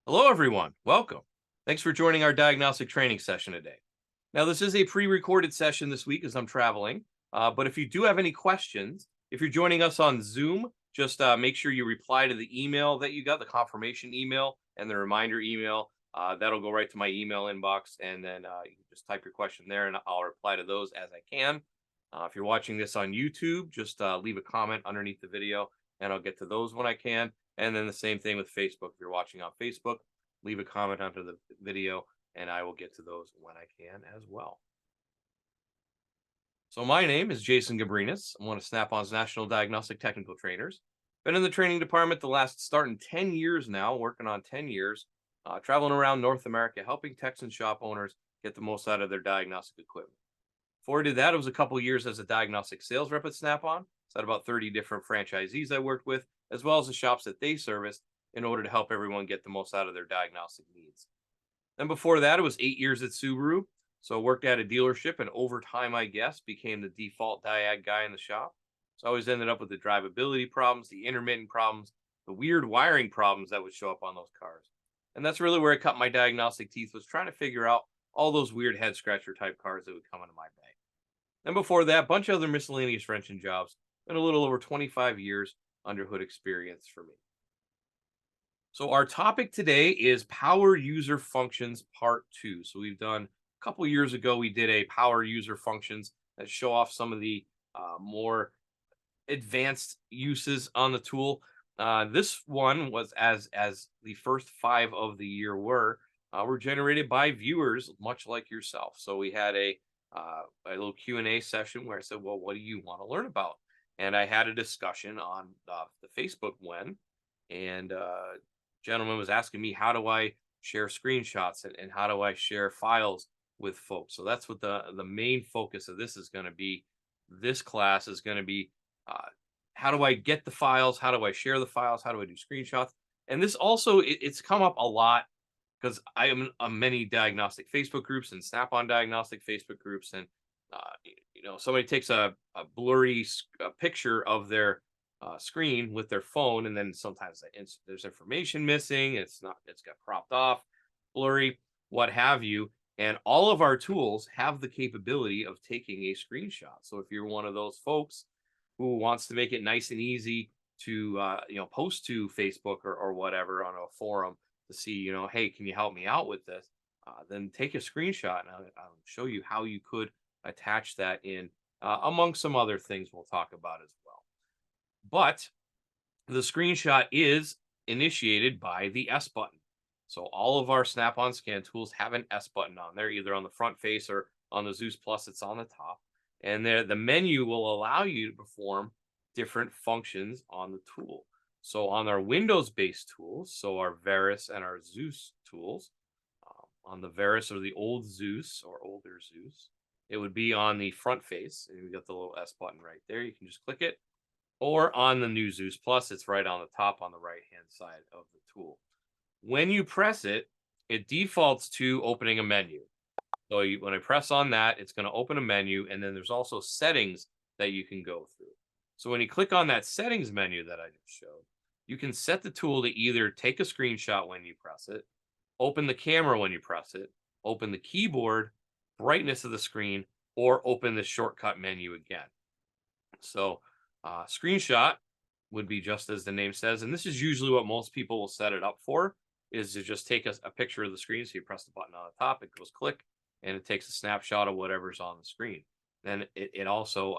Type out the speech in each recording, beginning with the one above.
Hello, everyone. Welcome. Thanks for joining our diagnostic training session today. Now, this is a pre recorded session this week as I'm traveling. But if you do have any questions, if you're joining us on Zoom, just make sure you reply to the email that you got, the confirmation email and the reminder email. That'll go right to my email inbox. And then you can just type your question there and I'll reply to those as I can. If you're watching this on YouTube, just leave a comment underneath the video and I'll get to those when I can. And then the same thing with Facebook. If you're watching on Facebook, leave a comment under the video and I will get to those when I can as well. So my name is Jason Gabrinas. I'm one of Snap-on's national diagnostic technical trainers. Been in the training department the last starting 10 years now, working on 10 years, traveling around North America, helping techs and shop owners get the most out of their diagnostic equipment. Before I did that, it was a couple years as a diagnostic sales rep at Snap-on. So I had about 30 different franchisees I worked with, as well as the shops that they serviced in order to help everyone get the most out of their diagnostic needs. Then before that, it was 8 years at Subaru. So I worked at a dealership and over time, I guess, became the default diag guy in the shop. So I always ended up with the drivability problems, the intermittent problems, the weird wiring problems that would show up on those cars. And that's really where I cut my diagnostic teeth, was trying to figure out all those weird head scratcher type cars that would come into my bag. And before that, a bunch of other miscellaneous wrenching jobs and a little over 25 years under hood experience for me. So our topic today is power user functions part 2. So we've done a couple years ago, we did a power user functions that show off some of the more advanced uses on the tool. This one was as the first 5 of the year were generated by viewers much like yourself. So we had a little Q&A session where I said, well, what do you want to learn about? And I had a discussion on the Facebook when, and gentleman was asking me, how do I share screenshots and how do I share files with folks? So that's what the main focus of this is going to be. This class is going to be uh, how do I get the files? How do I share the files? How do I do screenshots? And this also, it's come up a lot because I am on many diagnostic Facebook groups and Snap-on Diagnostic Facebook groups, and somebody takes a blurry picture of their screen with their phone, and then sometimes there's information missing. It's got cropped off, blurry, what have you. And all of our tools have the capability of taking a screenshot. So if you're one of those folks who wants to make it nice and easy to post to Facebook or whatever on a forum to see, hey, can you help me out with this? Then take a screenshot and I'll show you how you could attach that in among some other things we'll talk about as well. But the screenshot is initiated by the S button. So all of our Snap-on scan tools have an S button on there, either on the front face or on the Zeus Plus, it's on the top. And there, the menu will allow you to perform different functions on the tool. So on our Windows-based tools, so our Veris and our Zeus tools, on the Veris or the old Zeus or older Zeus, it would be on the front face. And you got the little S button right there. You can just click it. Or on the new Zeus Plus, it's right on the top on the right-hand side of the tool. When you press it, it defaults to opening a menu. So when I press on that, it's going to open a menu, and then there's also settings that you can go through. So when you click on that settings menu that I just showed, you can set the tool to either take a screenshot when you press it, open the camera when you press it, open the keyboard, brightness of the screen, or open the shortcut menu again. So screenshot would be just as the name says, and this is usually what most people will set it up for, is to just take a picture of the screen. So you press the button on the top, it goes click, and it takes a snapshot of whatever's on the screen. Then it also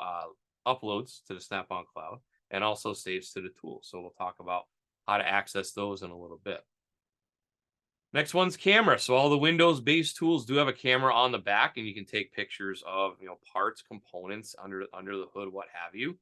uploads to the Snap-on cloud and also saves to the tool. So we'll talk about how to access those in a little bit. Next one's camera. So all the Windows-based tools do have a camera on the back, and you can take pictures of parts, components under the hood, what have you.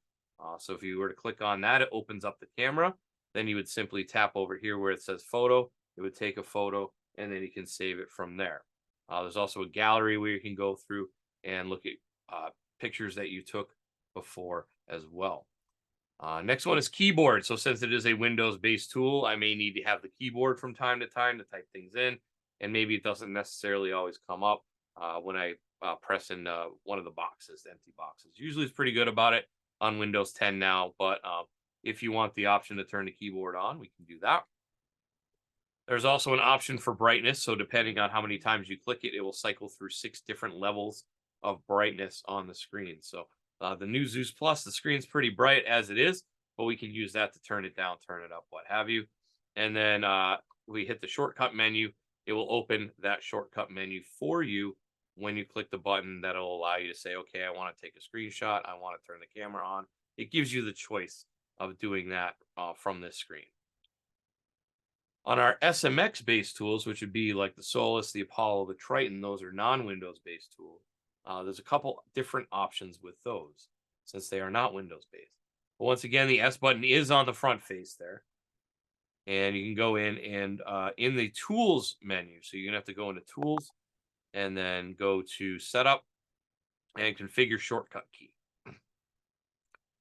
So if you were to click on that, it opens up the camera. Then you would simply tap over here where it says photo. It would take a photo, and then you can save it from there. There's also a gallery where you can go through and look at pictures that you took before as well. Next one is keyboard. So since it is a Windows-based tool, I may need to have the keyboard from time to time to type things in, and maybe it doesn't necessarily always come up when I press in one of the boxes, the empty boxes. Usually it's pretty good about it on Windows 10 now, but if you want the option to turn the keyboard on, we can do that. There's also an option for brightness. So depending on how many times you click it, it will cycle through 6 different levels of brightness on the screen. So the new Zeus Plus, the screen's pretty bright as it is, but we can use that to turn it down, turn it up, what have you. And then we hit the shortcut menu. It will open that shortcut menu for you when you click the button. That'll allow you to say, okay, I want to take a screenshot. I want to turn the camera on. It gives you the choice of doing that from this screen. On our SMX based tools, which would be like the Solus, the Apollo, the Triton, those are non-Windows based tools. There's a couple different options with those since they are not Windows based. But once again, the S button is on the front face there. And you can go in and in the tools menu. So you're going to have to go into tools and then go to setup and configure shortcut key.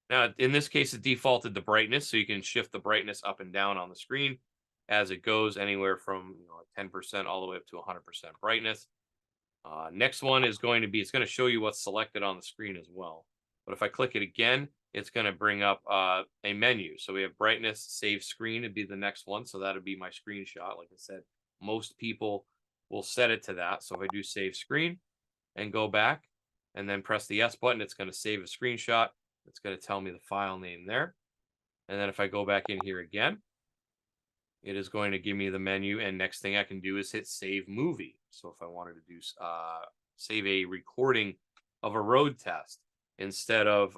Now, in this case, it defaulted the brightness, so you can shift the brightness up and down on the screen as it goes anywhere from 10% all the way up to 100% brightness. Next one is going to be, it's going to show you what's selected on the screen as well. But if I click it again, it's going to bring up a menu. So we have brightness, save screen would be the next one. So that would be my screenshot. Like I said, most people will set it to that. So if I do save screen and go back and then press the S button, it's going to save a screenshot. It's going to tell me the file name there. And then if I go back in here again, it is going to give me the menu, and next thing I can do is hit save movie. So if I wanted to do save a recording of a road test, instead of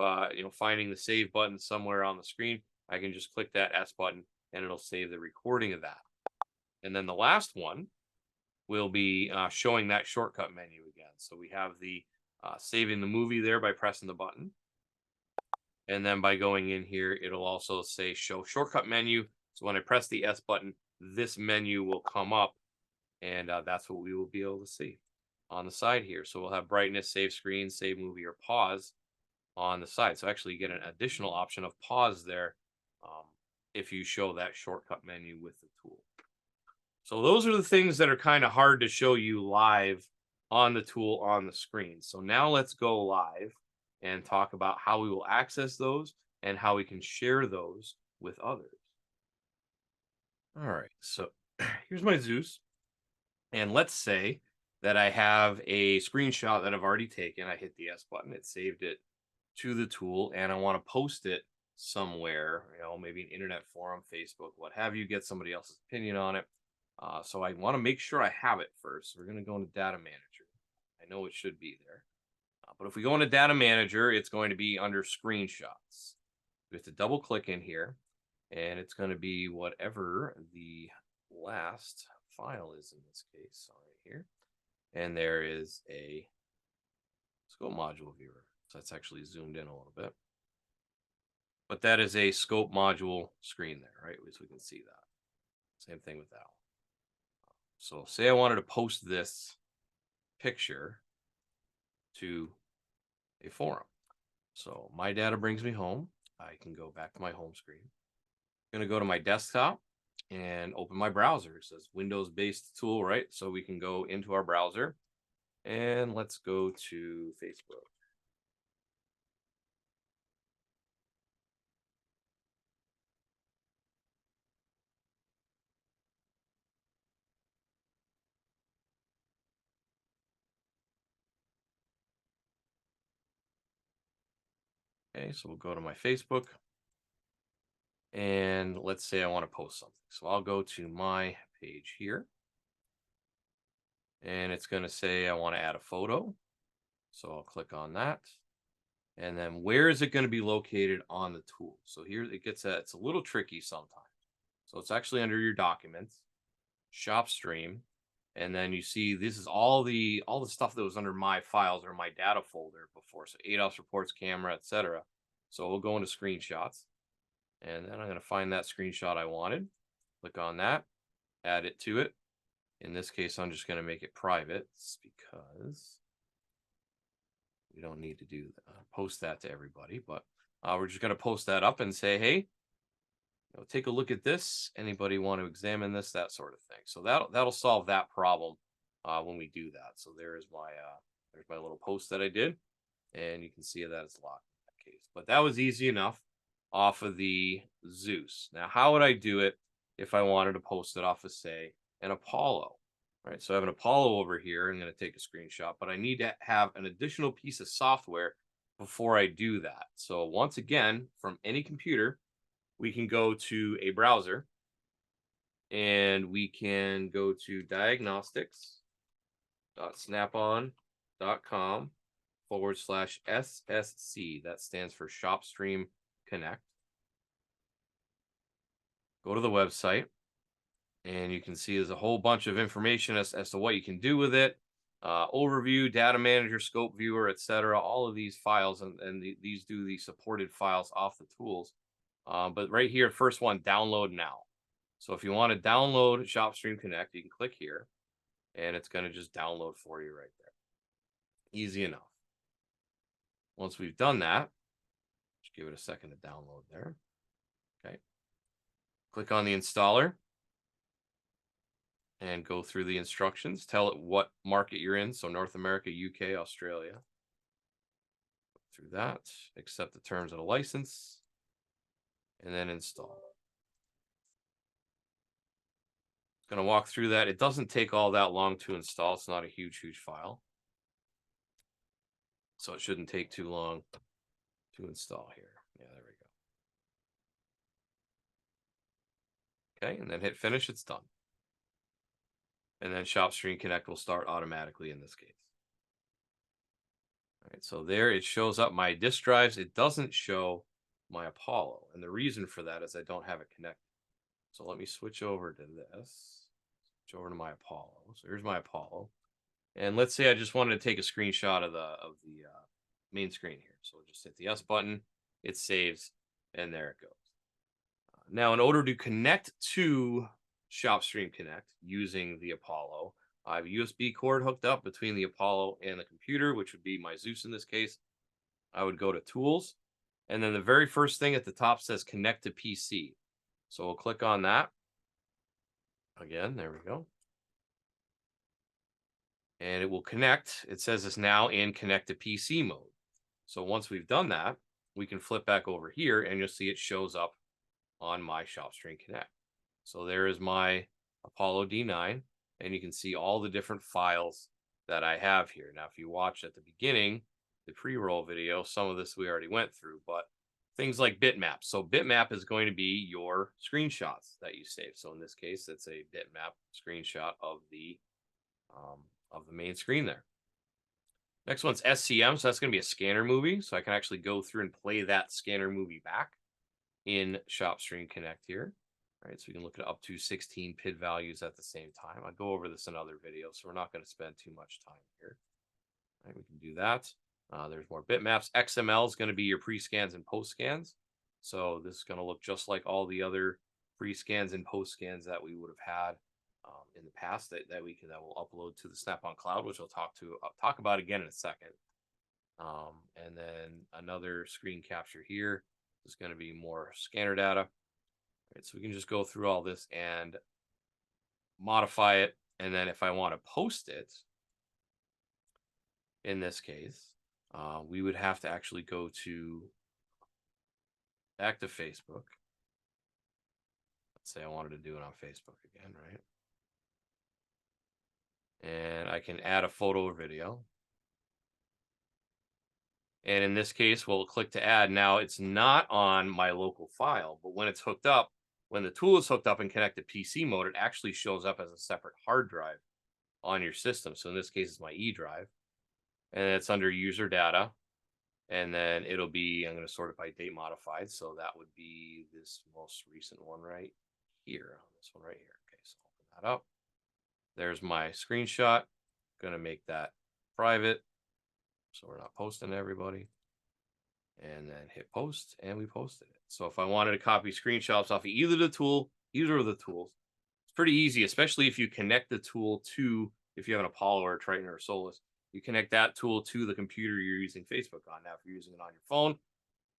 finding the save button somewhere on the screen, I can just click that S button and it'll save the recording of that. And then the last one will be showing that shortcut menu again. So we have the saving the movie there by pressing the button. And then by going in here, it'll also say show shortcut menu. So when I press the S button, this menu will come up, and that's what we will be able to see on the side here. So we'll have brightness, save screen, save movie, or pause on the side. So actually you get an additional option of pause there if you show that shortcut menu with the tool. So those are the things that are kind of hard to show you live on the tool on the screen. So now let's go live and talk about how we will access those and how we can share those with others. All right, so here's my Zeus. And let's say that I have a screenshot that I've already taken. I hit the S button, it saved it to the tool, and I want to post it somewhere, maybe an internet forum, Facebook, what have you, get somebody else's opinion on it. So I want to make sure I have it first. So we're going to go into Data Manager. I know it should be there. But if we go into Data Manager, it's going to be under Screenshots. We have to double click in here, and it's going to be whatever the last file is in this case. So right here. And there is a scope module viewer. So that's actually zoomed in a little bit. But that is a scope module screen there, right? So we can see that. Same thing with that one. So say I wanted to post this picture to a forum. So my data brings me home. I can go back to my home screen. I'm going to go to my desktop and open my browser. It says Windows-based tool, right? So we can go into our browser and let's go to Facebook. Okay, so we'll go to my Facebook. And let's say I want to post something. So I'll go to my page here. And it's going to say I want to add a photo. So I'll click on that. And then where is it going to be located on the tool? So here it gets it's a little tricky sometimes. So it's actually under your documents, ShopStream. And then you see this is all the stuff that was under my files or my data folder before. So ADOS reports, camera, etc. So we'll go into screenshots. And then I'm going to find that screenshot I wanted. Click on that, add it to it. In this case, I'm just going to make it private because we don't need to do post that to everybody. But we're just going to post that up and say, hey, take a look at this. Anybody want to examine this? That sort of thing. So that'll solve that problem when we do that. So there's my little post that I did, and you can see that it's locked in that case. But that was easy enough off of the Zeus. Now, how would I do it if I wanted to post it off of, say, an Apollo. All right, so I have an Apollo over here. I'm going to take a screenshot, but I need to have an additional piece of software before I do that. So once again, from any computer, we can go to a browser and we can go to diagnostics.snapon.com/SSC. That stands for ShopStream Connect. Go to the website and you can see there's a whole bunch of information as to what you can do with it. Overview, data manager, scope viewer, etc. All of these files, and these do the supported files off the tools. But right here, first one, download now. So if you want to download ShopStream Connect, you can click here, and it's going to just download for you right there. Easy enough. Once we've done that, just give it a second to download there. Okay. Click on the installer and go through the instructions. Tell it what market you're in. So North America, UK, Australia. Through that, accept the terms of the license, and then install. It's going to walk through that. It doesn't take all that long to install. It's not a huge file. So it shouldn't take too long to install here. Yeah, there we go. Okay, and then hit finish. It's done. And then ShopStream Connect will start automatically in this case. All right, so there it shows up my disk drives. It doesn't show my Apollo. And the reason for that is I don't have it connected. So let me switch over to this. Switch over to my Apollo. So here's my Apollo. And let's say I just wanted to take a screenshot of the main screen here. So we'll just hit the S button, it saves, and there it goes. Now, in order to connect to ShopStream Connect using the Apollo, I have a USB cord hooked up between the Apollo and the computer, which would be my Zeus in this case. I would go to Tools, and then the very first thing at the top says Connect to PC. So we'll click on that. Again, there we go. And it will connect. It says it's now in Connect to PC mode. So once we've done that, we can flip back over here and you'll see it shows up on my ShopStream Connect. So there is my Apollo D9, and you can see all the different files that I have here. Now, if you watch at the beginning, the pre-roll video, some of this we already went through, but things like bitmap. So bitmap is going to be your screenshots that you save. So in this case, it's a bitmap screenshot of the main screen there. Next one's SCM, so that's going to be a scanner movie. So I can actually go through and play that scanner movie back in ShopStream Connect here. All right, so we can look at up to 16 PID values at the same time. I'll go over this in other videos, so we're not going to spend too much time here. All right, we can do that. There's more bitmaps. XML is going to be your pre-scans and post-scans. So this is going to look just like all the other pre-scans and post-scans that we would have had in the past that will upload to the Snap-on Cloud, which I'll talk about again in a second. And then another screen capture here is going to be more scanner data. All right, so we can just go through all this and modify it. And then if I want to post it, in this case, we would have to actually go back to Facebook. Let's say I wanted to do it on Facebook again, right? And I can add a photo or video. And in this case, we'll click to add. Now, it's not on my local file, but when it's hooked up, when the tool is hooked up and connected PC mode, it actually shows up as a separate hard drive on your system. So in this case, it's my E drive. And it's under user data. And then it'll be, I'm going to sort it by date modified. So that would be this most recent one right here. This one right here. Okay, so open that up. There's my screenshot. Going to make that private, so we're not posting to everybody. And then hit post, and we posted it. So if I wanted to copy screenshots off of either of the tools, it's pretty easy, especially if you connect the tool to, if you have an Apollo or a Triton or a Solus, you connect that tool to the computer you're using Facebook on. Now, if you're using it on your phone, a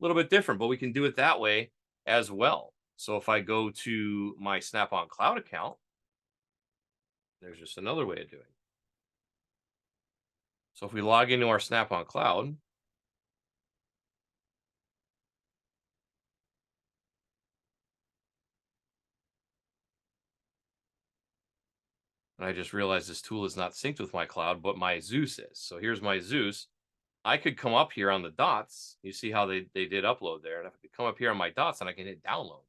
little bit different, but we can do it that way as well. So if I go to my Snap-on Cloud account, there's just another way of doing it. So if we log into our Snap-on Cloud, And I just realized this tool is not synced with my cloud, but my Zeus is. So here's my Zeus. I could come up here on the dots. You see how they did upload there. And I could come up here on my dots and I can hit download.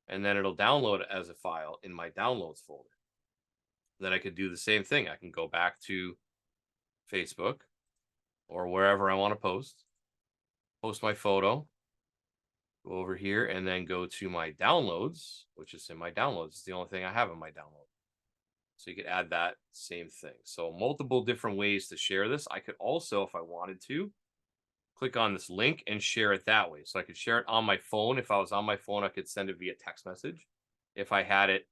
And then it'll download it as a file in my downloads folder. Then I could do the same thing. I can go back to Facebook or wherever I want to post my photo, go over here and then go to my downloads, which is in my downloads. It's the only thing I have in my download. So you could add that same thing. So multiple different ways to share this. I could also, if I wanted to, click on this link and share it that way. So I could share it on my phone. If I was on my phone, I could send it via text message. If I had it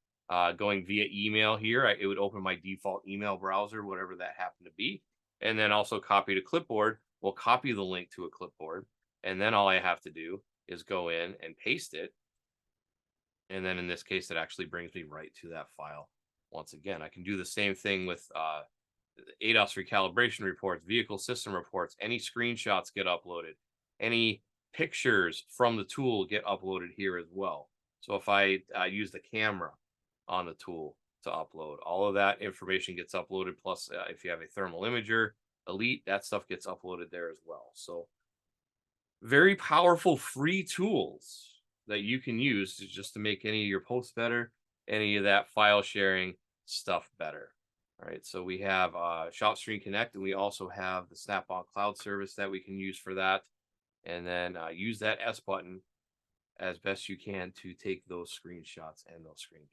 going via email here, it would open my default email browser, whatever that happened to be. And then also copy to clipboard. We'll copy the link to a clipboard. And then all I have to do is go in and paste it. And then in this case, it actually brings me right to that file. Once again, I can do the same thing with ADAS recalibration reports, vehicle system reports, any screenshots get uploaded, any pictures from the tool get uploaded here as well. So if I use the camera on the tool to upload, all of that information gets uploaded. Plus, if you have a thermal imager, Elite, that stuff gets uploaded there as well. So very powerful free tools that you can use just to make any of your posts better, any of that file sharing stuff better. All right, so we have ShopStream Connect, and we also have the Snap-on Cloud service that we can use for that. And then use that S button as best you can to take those screenshots and those screen caps.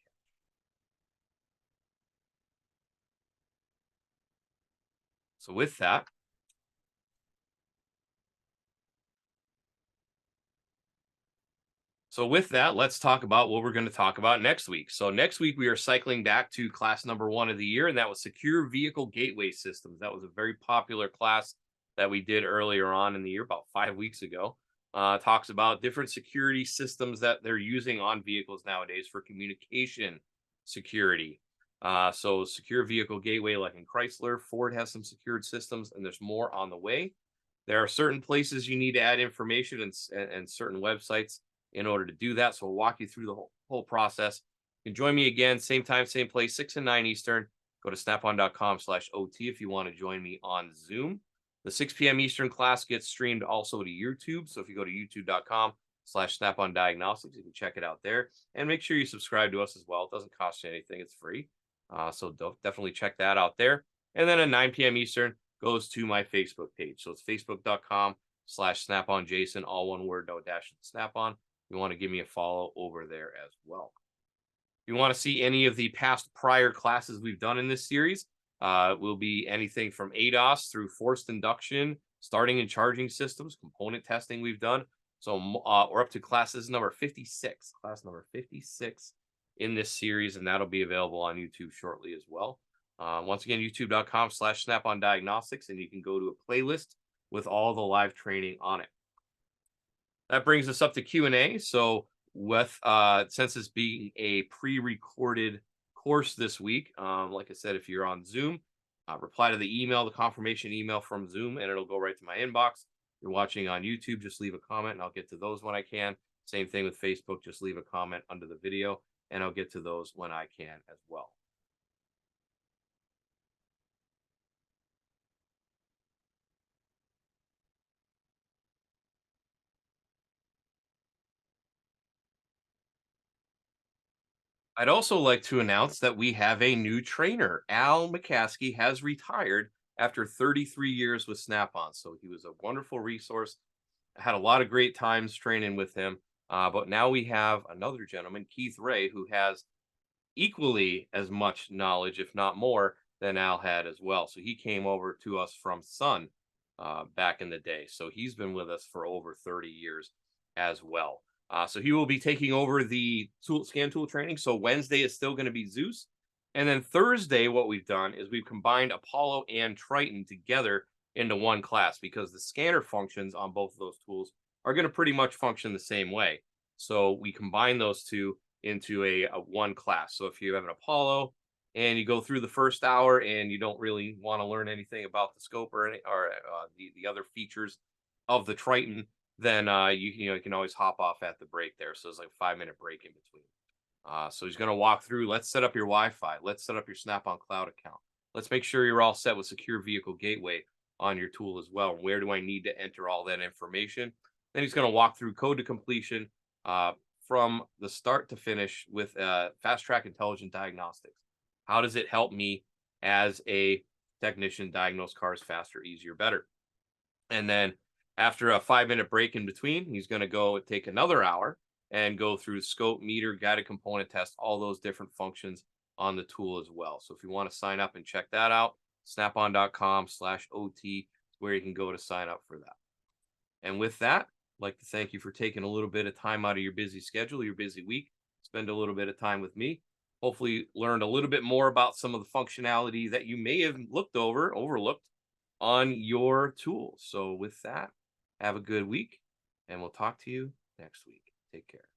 So with that, let's talk about what we're going to talk about next week. So next week, we are cycling back to class number 1 of the year, and that was Secure Vehicle Gateway Systems. That was a very popular class that we did earlier on in the year, about 5 weeks ago. Talks about different security systems that they're using on vehicles nowadays for communication security. So Secure Vehicle Gateway, like in Chrysler, Ford has some secured systems, and there's more on the way. There are certain places you need to add information and certain websites in order to do that. So we'll walk you through the whole process. You can join me again, same time, same place, 6 and 9 Eastern. Go to snapon.com/OT if you want to join me on Zoom. The 6 p.m. Eastern class gets streamed also to YouTube. So if you go to youtube.com/Snap-on Diagnostics, you can check it out there. And make sure you subscribe to us as well. It doesn't cost you anything. It's free. So definitely check that out there. And then at 9 p.m. Eastern goes to my Facebook page. So it's facebook.com/Snap-on Jason, all one word, no dash in Snap-on. You want to give me a follow over there as well. If you want to see any of the past prior classes we've done in this series, will be anything from ADAS through forced induction, starting and charging systems, component testing we've done. So we're up to class number 56 in this series, and that'll be available on YouTube shortly as well. Once again, youtube.com/Snap-on Diagnostics, and you can go to a playlist with all the live training on it. That brings us up to Q&A. So with since it's being a pre-recorded course this week, like I said, if you're on Zoom, reply to the email, the confirmation email from Zoom, and it'll go right to my inbox. If you're watching on YouTube, just leave a comment, and I'll get to those when I can. Same thing with Facebook, just leave a comment under the video, and I'll get to those when I can as well. I'd also like to announce that we have a new trainer. Al McCaskey has retired after 33 years with Snap-on. So he was a wonderful resource. I had a lot of great times training with him. But now we have another gentleman, Keith Ray, who has equally as much knowledge, if not more, than Al had as well. So he came over to us from Sun back in the day. So he's been with us for over 30 years as well. So he will be taking over the scan tool training. So Wednesday is still going to be Zeus. And then Thursday, what we've done is we've combined Apollo and Triton together into one class because the scanner functions on both of those tools are going to pretty much function the same way. So we combine those two into a one class. So if you have an Apollo and you go through the first hour and you don't really want to learn anything about the scope or the other features of the Triton, then you can always hop off at the break there. So it's like a 5-minute break in between. So he's going to walk through. Let's set up your Wi-Fi. Let's set up your Snap-on Cloud account. Let's make sure you're all set with Secure Vehicle Gateway on your tool as well. Where do I need to enter all that information? Then he's going to walk through code to completion uh, from the start to finish with Fast Track Intelligent Diagnostics. How does it help me as a technician diagnose cars faster, easier, better? And then after a 5-minute break in between, he's going to go take another hour and go through scope, meter, guided component test, all those different functions on the tool as well. So if you want to sign up and check that out, snapon.com/OT is where you can go to sign up for that. And with that, I'd like to thank you for taking a little bit of time out of your busy schedule, your busy week, spend a little bit of time with me. Hopefully learned a little bit more about some of the functionality that you may have overlooked on your tool. So with that, have a good week and we'll talk to you next week. Take care.